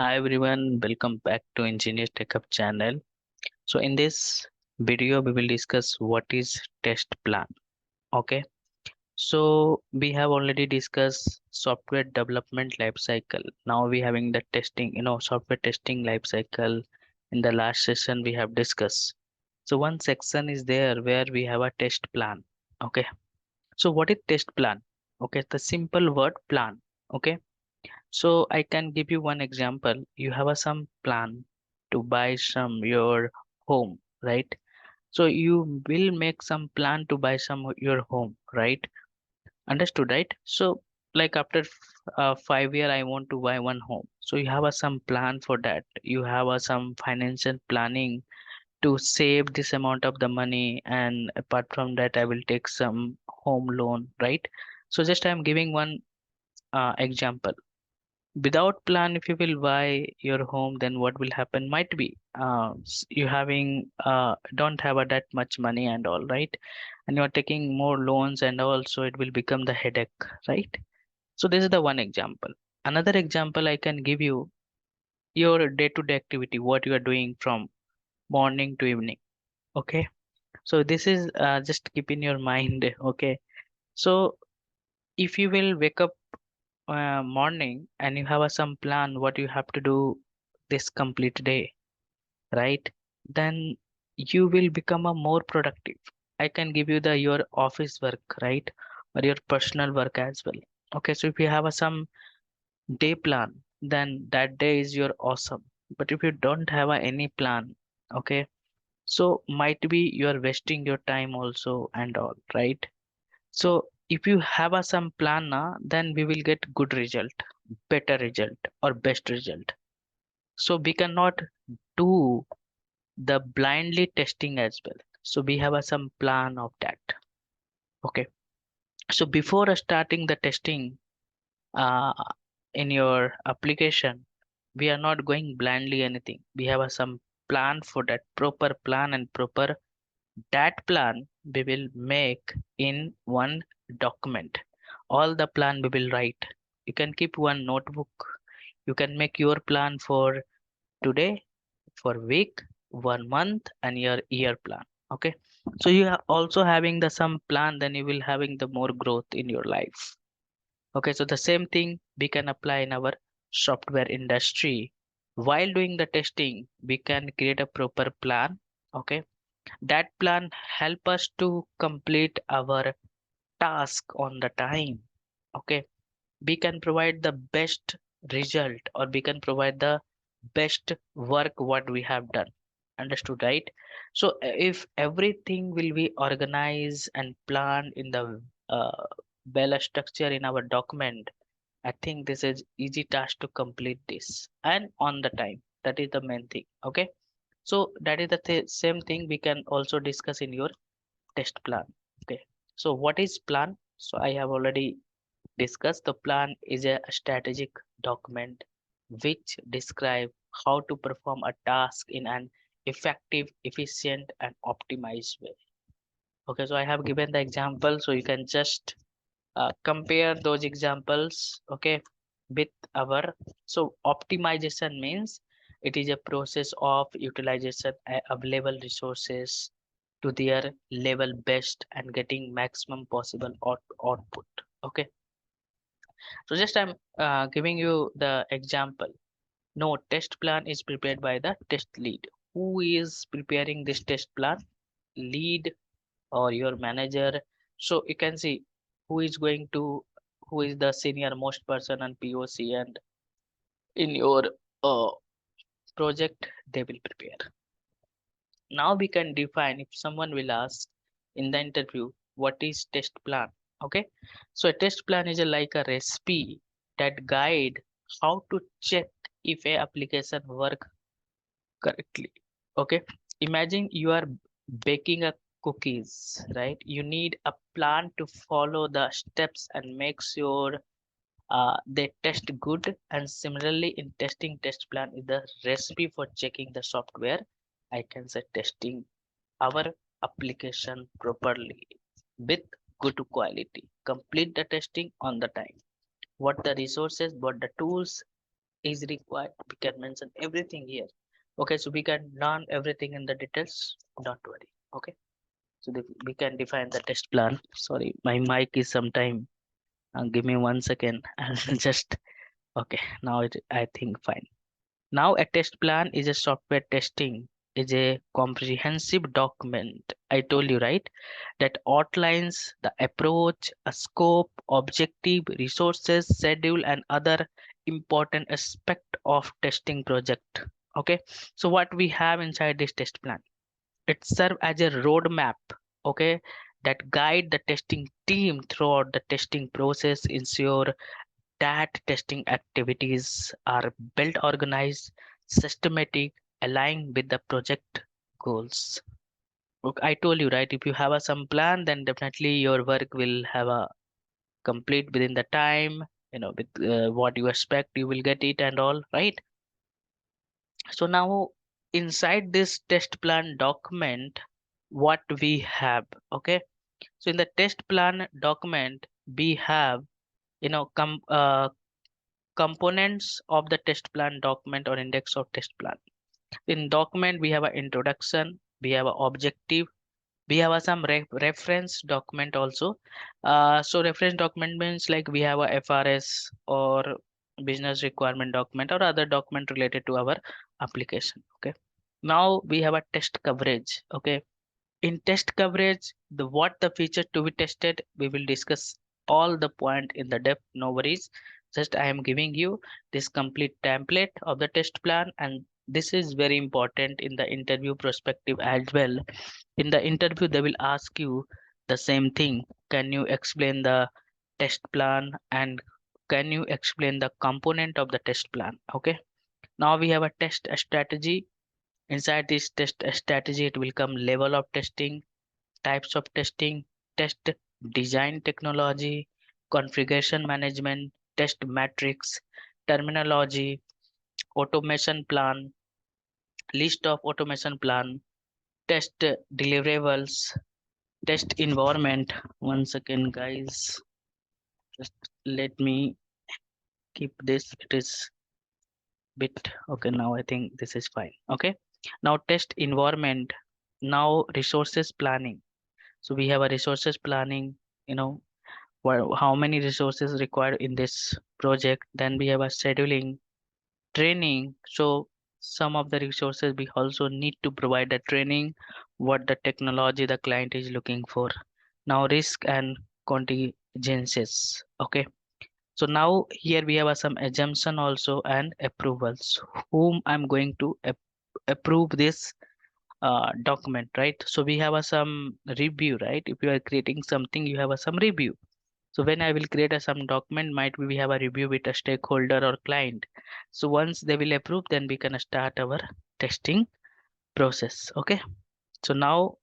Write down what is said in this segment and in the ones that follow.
Hi everyone, welcome back to Ingenious TechHub channel. So in this video, we will discuss what is test plan. Okay, so we have already discussed software development lifecycle. Now we having the testing, software testing lifecycle. In the last session, we have discussed. So one section is there where we have a test plan. Okay, so what is test plan? Okay, the simple word plan. Okay, so I can give you one example. You have a some plan to buy some your home, right? So you will make some plan to buy some your home, right? Understood, right? So like after 5 year, I want to buy one home. So you have a some plan for that. You have a some financial planning to save this amount of the money, and apart from that, I will take some home loan, right? So just I'm giving one example. Without plan, if you will buy your home, then what will happen might be you having don't have that much money and all, right? And you are taking more loans and also it will become the headache, right? So this is the one example. Another example I can give you, your day-to-day activity, what you are doing from morning to evening. Okay, so this is just keep in your mind. Okay, so if you will wake up morning and you have some plan what you have to do this complete day, right? Then you will become a more productive. I can give you the your office work, right? Or your personal work as well. Okay, so if you have some day plan, then that day is your awesome. But if you don't have any plan, okay, so might be you are wasting your time also and all, right? So if you have some plan now, then we will get good result, better result, or best result. So we cannot do the blindly testing as well. So we have some plan of that. Okay. So before starting the testing uh, in your application, we are not going blindly anything. We have some plan for that, proper plan, and proper that plan we will make in one document. All the plan we will write. You can keep one notebook. You can make your plan for today, for week, 1 month, and your year plan. Okay, so you are also having the some plan, then you will having the more growth in your life. Okay, so the same thing we can apply in our software industry. While doing the testing, we can create a proper plan. Okay, that plan help us to complete our task on the time. Okay, we can provide the best result, or we can provide the best work what we have done. Understood, right? So if everything will be organized and planned in the uh, well structure in our document, I think this is easy task to complete this and on the time. That is the main thing. Okay, so that is the same thing we can also discuss in your test plan. Okay, so what is plan? So I have already discussed. The plan is a strategic document which describe how to perform a task in an effective, efficient, and optimized way. Okay, so I have given the example, so you can just compare those examples, okay, with our. So optimization means it is a process of utilization available resources to their level best and getting maximum possible output. Okay, so just I'm giving you the example. No, test plan is prepared by the test lead. Who is preparing this test plan? Lead or your manager. So you can see who is going to, who is the senior most person on POC, and in your uh, project they will prepare. Now we can define, if someone will ask in the interview, what is test plan? Okay, so a test plan is like a recipe that guide how to check if a application work correctly. Okay, imagine you are baking a cookies, right? You need a plan to follow the steps and make sure they test good. And similarly, in testing, test plan is the recipe for checking the software. I can say testing our application properly with good quality. Complete the testing on the time. What the resources, what the tools, is required, we can mention everything here. Okay, so we can learn everything in the details, don't worry. Okay, so we can define the test plan. Sorry, my mic is sometime, give me 1 second. I'll just, okay, now I think fine. Now a test plan is a software testing, is a comprehensive document. I told you, right? That outlines the approach, a scope, objective, resources, schedule, and other important aspect of testing project. Okay. So what we have inside this test plan? It serves as a roadmap, okay, that guide the testing team throughout the testing process, ensure that testing activities are built organized, systematic, aligned with the project goals. Look, I told you, right? If you have some plan, then definitely your work will have a complete within the time. With what you expect, you will get it and all, right? So now inside this test plan document, what we have, okay? So in the test plan document, we have, you know, com components of the test plan document or index of test plan. In document, we have an introduction, we have an objective, we have a some reference document also. So reference document means like we have a FRS or business requirement document or other document related to our application. Okay. Now we have a test coverage. Okay, in test coverage, the what the feature to be tested, we will discuss all the point in the depth, no worries. Just I am giving you this complete template of the test plan, and this is very important in the interview perspective as well. In the interview they will ask you the same thing. Can you explain the test plan, and can you explain the component of the test plan? Okay, now we have a test strategy. Inside this test strategy, it will come level of testing, types of testing, test design technology, configuration management, test matrix, terminology, automation plan, list of automation plan, test deliverables, test environment. 1 second, guys. Just let me keep this. It is bit okay. Now I think this is fine. Okay. Now test environment. Now resources planning. So we have a resources planning. You know, how many resources required in this project. Then we have a scheduling, training. So some of the resources we also need to provide the training, what the technology the client is looking for. Now risk and contingencies. Okay, so now here we have some assumption also and approvals, whom I'm going to approve this document, right? So we have some review, right? If you are creating something, you have some review. So when I will create some document, might be we have a review with a stakeholder or client. So once they will approve, then we can start our testing process. Okay. So now,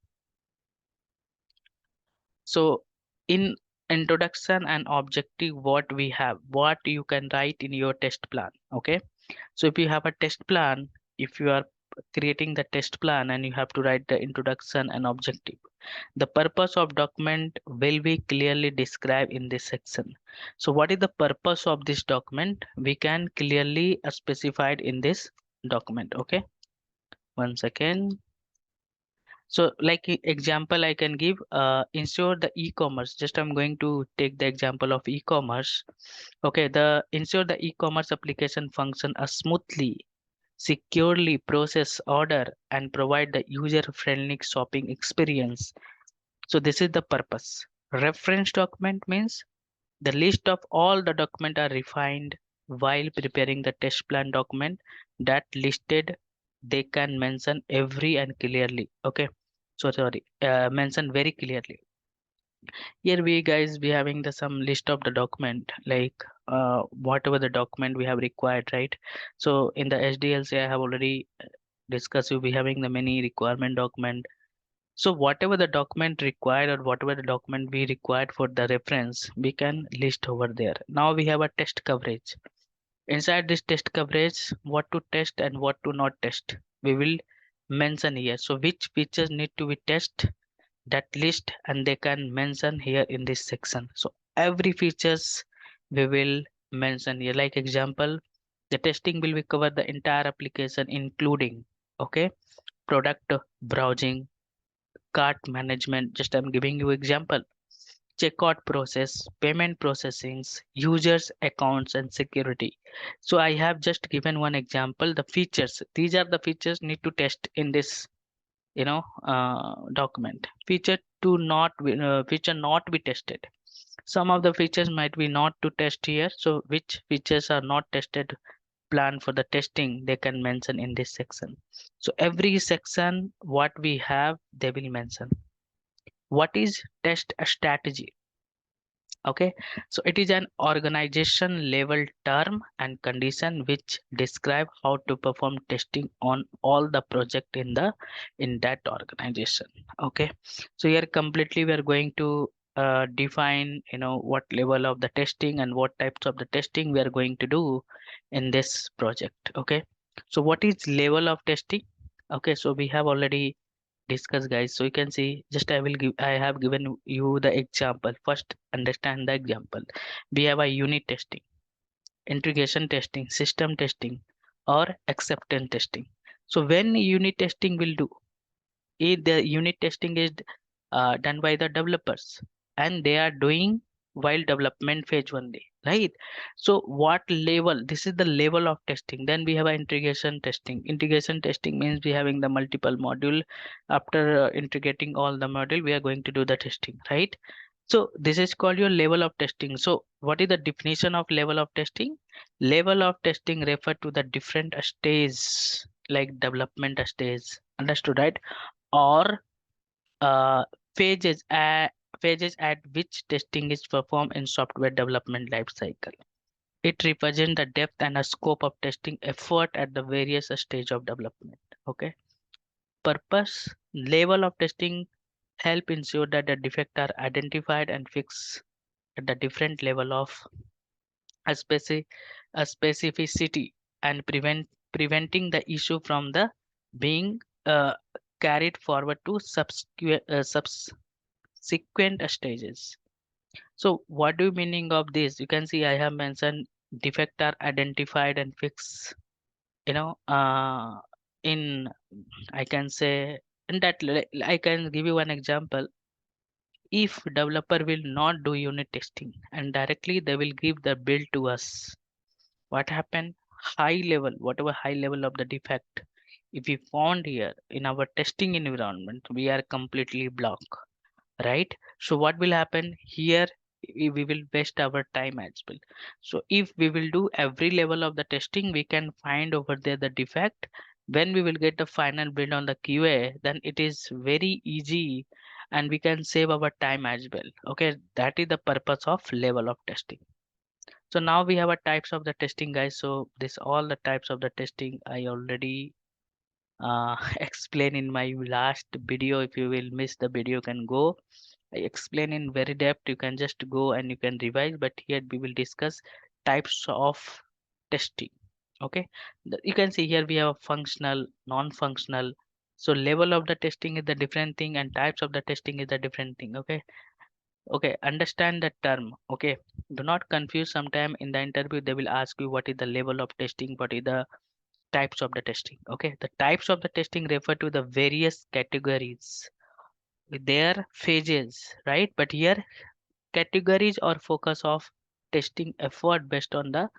so in introduction and objective, what we have, what you can write in your test plan. Okay. So if you have a test plan, if you are creating the test plan and you have to write the introduction and objective, the purpose of document will be clearly described in this section. So what is the purpose of this document? We can clearly specify it in this document. Okay, 1 second. So like example I can give, ensure the e-commerce. Just I'm going to take the example of e-commerce. Okay, the ensure the e-commerce application function smoothly, securely process order and provide the user-friendly shopping experience. So this is the purpose. Reference document means the list of all the document are refined while preparing the test plan document. That listed, they can mention every and clearly. Okay. So sorry, mention very clearly. Here we guys we having the some list of the document like whatever the document we have required, right? So in the SDLC I have already discussed you, we having the many requirement document. So whatever the document required or whatever the document we required for the reference, we can list over there. Now we have a test coverage. Inside this test coverage, what to test and what to not test, we will mention here. So which features need to be tested, that list, and they can mention here in this section. So every features we will mention here. Like example, The testing will be cover the entire application, including, okay, product browsing, cart management. Just I'm giving you example. Checkout process, payment processings, users accounts and security. So I have just given one example. The features. These are the features need to test in this, document. Feature not be tested. Some of the features might be not to test here. So which features are not tested, plan for the testing, they can mention in this section. So every section what we have, they will mention. What is test strategy? Okay, so it is an organization level term and condition which describe how to perform testing on all the project in that organization. Okay, so here completely we are going to define, what level of the testing and what types of the testing we are going to do in this project. Okay, so what is level of testing? Okay, so we have already discuss, guys. So you can see, just I have given you the example. First understand the example. We have a unit testing, integration testing, system testing, or acceptance testing. So when unit testing will do, if the unit testing is done by the developers and they are doing while development phase only, right? So what level, this is the level of testing. Then we have a integration testing. Integration testing means we having the multiple module. After integrating all the module, we are going to do the testing, right? So this is called your level of testing. So what is the definition of level of testing? Level of testing refer to the different stage, like development stage, understood, right? Or uh, phases at phases at which testing is performed in software development life cycle. It represents the depth and a scope of testing effort at the various stage of development. Okay. Purpose, level of testing help ensure that the defects are identified and fixed at the different level of a, speci- a specificity, and preventing the issue from the being carried forward to subsequent stages. So what do you meaning of this? You can see I have mentioned defect are identified and fixed. You know, in I can say in that I can give you one example. If developer will not do unit testing and directly they will give the build to us, what happened? High level, whatever high level of the defect, if we found here in our testing environment, we are completely blocked, right? So what will happen here? We will waste our time as well. So if we will do every level of the testing, we can find over there the defect. When we will get the final build on the QA, then it is very easy and we can save our time as well. Okay, that is the purpose of level of testing. So now we have a types of the testing, guys. So this all the types of the testing I already explain in my last video. If you will miss the video, you can go. I explain in very depth. You can just go and you can revise. But here we will discuss types of testing. Okay, you can see here we have a functional, non-functional. So level of the testing is the different thing, and types of the testing is the different thing. Okay, okay, understand the term. Okay, do not confuse. Sometime in the interview they will ask you what is the level of testing, what is the types of the testing. Okay, the types of the testing refer to the various categories with their phases, right? But here categories or focus of testing effort based on the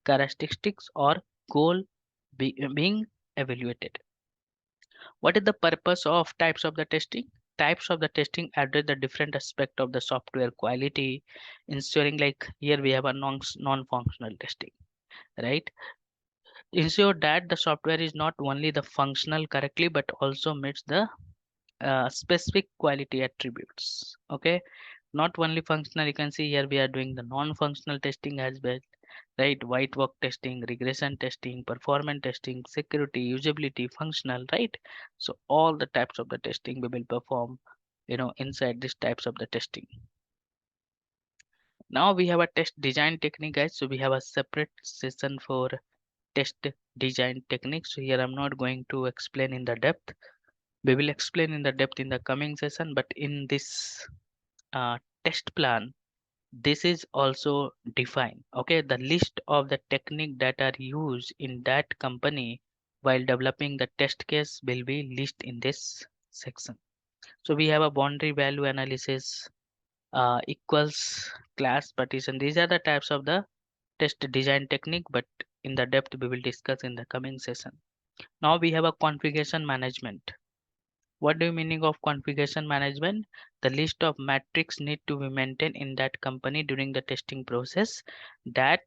characteristics or goal being evaluated. What is the purpose of types of the testing? Types of the testing address the different aspect of the software quality, ensuring, like here we have a non-functional testing, right? Ensure that the software is not only the functional correctly but also meets the specific quality attributes. Okay, not only functional. You can see here we are doing the non-functional testing as well, right? White work testing, regression testing, performance testing, security, usability, functional, right? So all the types of the testing we will perform, inside these types of the testing. Now we have a test design technique, guys. So we have a separate session for test design techniques. So here I'm not going to explain in the depth. We will explain in the depth in the coming session, but in this test plan, this is also defined. Okay, the list of the technique that are used in that company while developing the test case will be listed in this section. So we have a boundary value analysis, equals class partition. These are the types of the test design technique, but in the depth we will discuss in the coming session. Now we have a configuration management. What do you meaning of configuration management? The list of metrics need to be maintained in that company during the testing process that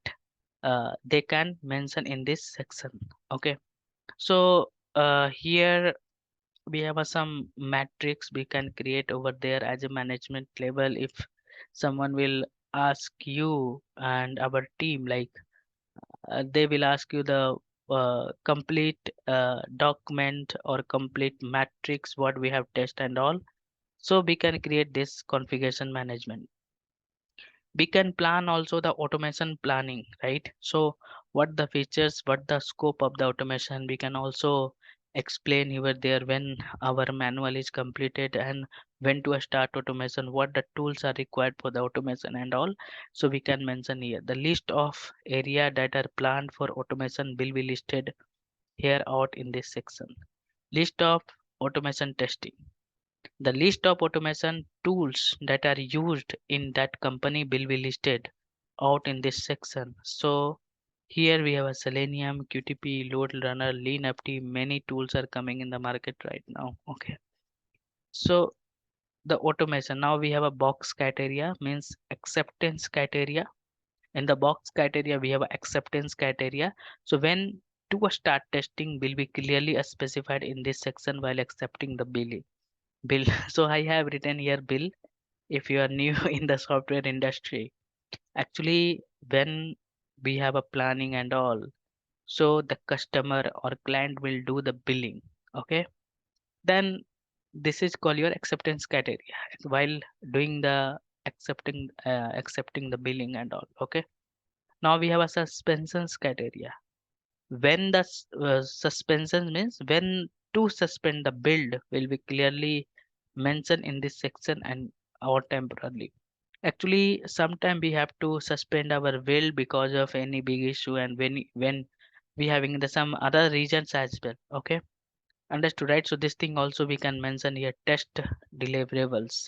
they can mention in this section. Okay, so here we have some metrics we can create over there as a management level. If someone will ask you and our team, like they will ask you the complete document or complete matrix what we have test and all, so we can create this configuration management. We can plan also the automation planning, right? So what the features, what the scope of the automation, we can also explain over there when our manual is completed and when to start automation, what the tools are required for the automation and all. So we can mention here the list of area that are planned for automation will be listed here out in this section. List of automation testing, the list of automation tools that are used in that company will be listed out in this section. So here we have a Selenium, QTP, Load Runner, LeanFT. Many tools are coming in the market right now. Okay. So the automation. Now we have a box criteria, means acceptance criteria. In the box criteria, we have a acceptance criteria. So when to start testing will be clearly specified in this section while accepting the bill. So I have written here bill. If you are new in the software industry, actually when we have a planning and all, so the customer or client will do the billing. Okay, then this is called your acceptance criteria while doing the accepting the billing and all. Okay, now we have a suspensions criteria. When the suspension means when to suspend the build will be clearly mentioned in this section and or temporarily. Actually, sometime we have to suspend our will because of any big issue, and when we having the some other regions as well. Okay, understood, right? So this thing also we can mention here, test deliverables.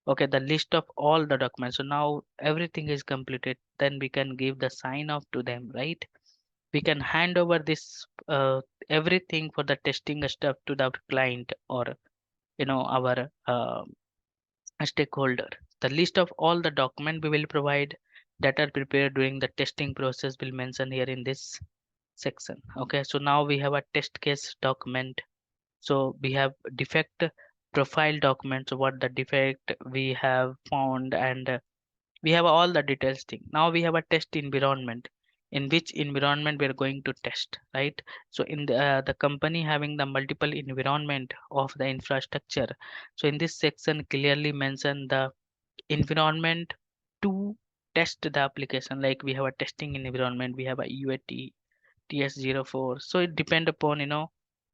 Okay, the list of all the documents. So now everything is completed. Then we can give the sign off to them, right? We can hand over this everything for the testing stuff to the client or our stakeholder. The list of all the document we will provide that are prepared during the testing process will mention here in this section. Okay, so now we have a test case document. So we have defect profile document. So what the defect we have found, and we have all the details thing. Now we have a test environment, in which environment we are going to test, right? So in the company having the multiple environment of the infrastructure, so in this section clearly mention the environment to test the application. Like we have a testing environment, we have a UAT TS04. So it depend upon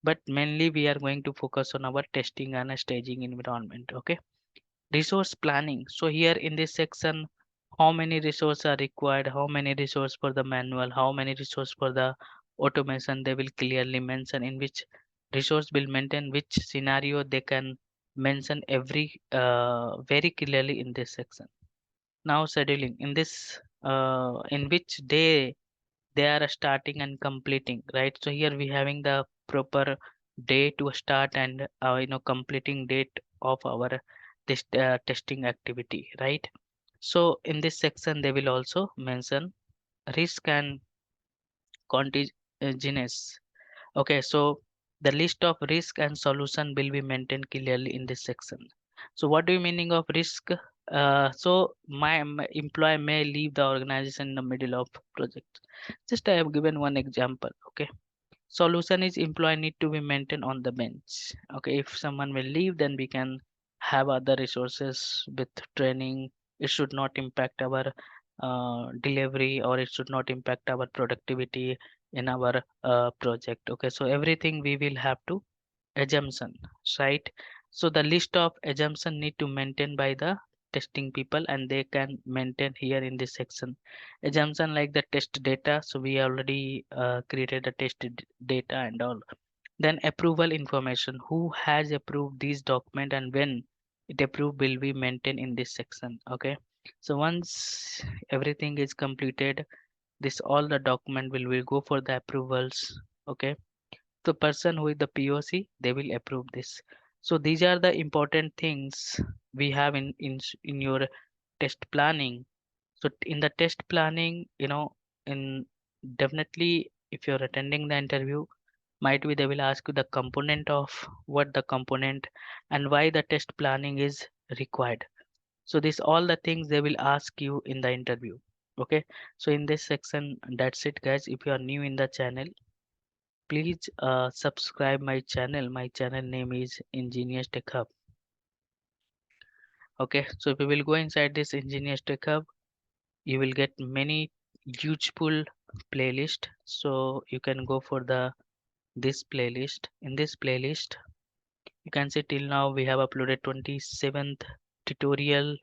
but mainly we are going to focus on our testing and staging environment. Okay, resource planning. So here in this section, how many resources are required, how many resources for the manual, how many resources for the automation, they will clearly mention in which resource will maintain which scenario, they can mention every very clearly in this section. Now scheduling in this in which they are starting and completing, right? So here we having the proper day to start and completing date of our this testing activity, right? So in this section they will also mention risk and contingencies. Okay, so the list of risk and solution will be maintained clearly in this section. So what do you meaning of risk? So my employee may leave the organization in the middle of project. Just I have given one example. Okay, solution is employee need to be maintained on the bench. Okay, if someone will leave, then we can have other resources with training. It should not impact our delivery, or it should not impact our productivity in our project. Okay, so everything we will have to assumption, right? So the list of assumption need to maintain by the testing people, and they can maintain here in this section. Assumption like the test data. So we already created the data and all. Then approval information. Who has approved this document and when it approved will be maintained in this section. Okay. So once everything is completed, this all the document will go for the approvals. Okay, the person who is the POC, they will approve this. So these are the important things we have in your test planning. So in the test planning, in definitely if you're attending the interview, might be they will ask you the component of what the component and why the test planning is required. So this all the things they will ask you in the interview. Okay, so in this section, that's it guys. If you are new in the channel, please subscribe my channel. My channel name is Ingenious Tech Hub. Okay, so if you will go inside this Ingenious Tech Hub, you will get many useful playlist. So you can go for the this playlist. In this playlist, you can see till now we have uploaded 27th tutorial.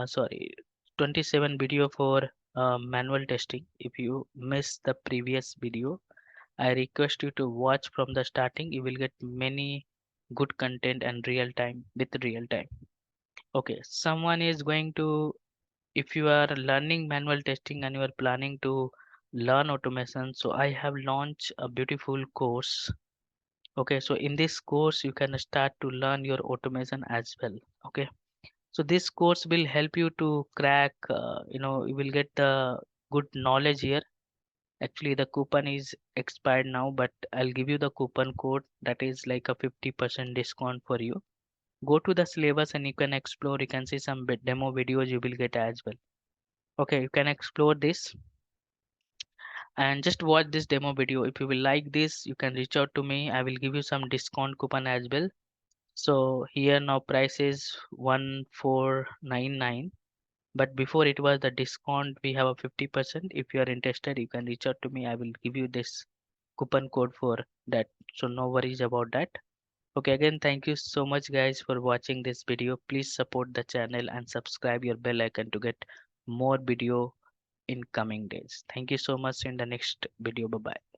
Sorry, 27 video for manual testing. If you missed the previous video, I request you to watch from the starting. You will get many good content and real time with real time. Okay, someone is going to, if you are learning manual testing and you are planning to learn automation, so I have launched a beautiful course. Okay, so in this course, you can start to learn your automation as well. Okay, so this course will help you to crack, you will get the good knowledge here. Actually, the coupon is expired now, but I'll give you the coupon code that is like a 50% discount for you. Go to the syllabus and you can explore. You can see some demo videos you will get as well. Okay, you can explore this and just watch this demo video. If you will like this, you can reach out to me. I will give you some discount coupon as well. So here now price is 1499, but before it was the discount we have a 50%. If you are interested, you can reach out to me. I will give you this coupon code for that, so no worries about that. Okay, again thank you so much guys for watching this video. Please support the channel and subscribe your bell icon to get more video in coming days. Thank you so much. In the next video, bye bye.